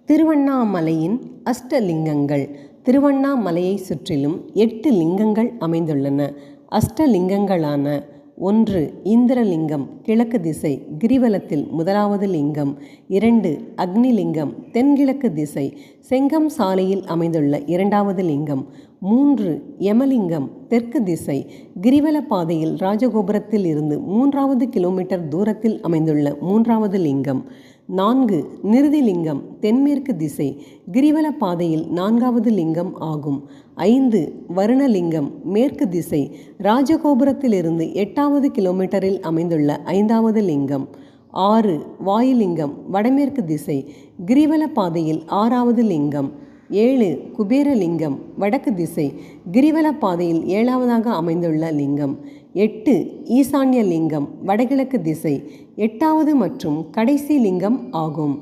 திருவண்ணாமலையின் அஷ்டலிங்கங்கள். திருவண்ணாமலையை சுற்றிலும் 8 லிங்கங்கள் அமைந்துள்ளன. அஷ்டலிங்கங்களான: 1. இந்திரலிங்கம் கிழக்கு திசை கிரிவலத்தில் முதலாவது லிங்கம். 2. அக்னிலிங்கம் தென்கிழக்கு திசை செங்கம் சாலையில் அமைந்துள்ள இரண்டாவது லிங்கம். 3. யமலிங்கம் தெற்கு திசை கிரிவல பாதையில் ராஜகோபுரத்தில் இருந்து 3வது கிலோமீட்டர் தூரத்தில் அமைந்துள்ள மூன்றாவது லிங்கம். 4. நிருதிலிங்கம் தென்மேற்கு திசை கிரிவல பாதையில் 4வது லிங்கம் ஆகும். 5. வருணலிங்கம் மேற்கு திசை ராஜகோபுரத்திலிருந்து 8வது கிலோமீட்டரில் அமைந்துள்ள 5வது லிங்கம். 6. வாயுலிங்கம் வடமேற்கு திசை கிரிவல பாதையில் 6வது லிங்கம். 7. குபேரலிங்கம் வடக்கு திசை கிரிவல பாதையில் 7வதாக அமைந்துள்ள லிங்கம். 8. ஈசான்ய லிங்கம் வடகிழக்கு திசை 8வது மற்றும் கடைசி லிங்கம் ஆகும்.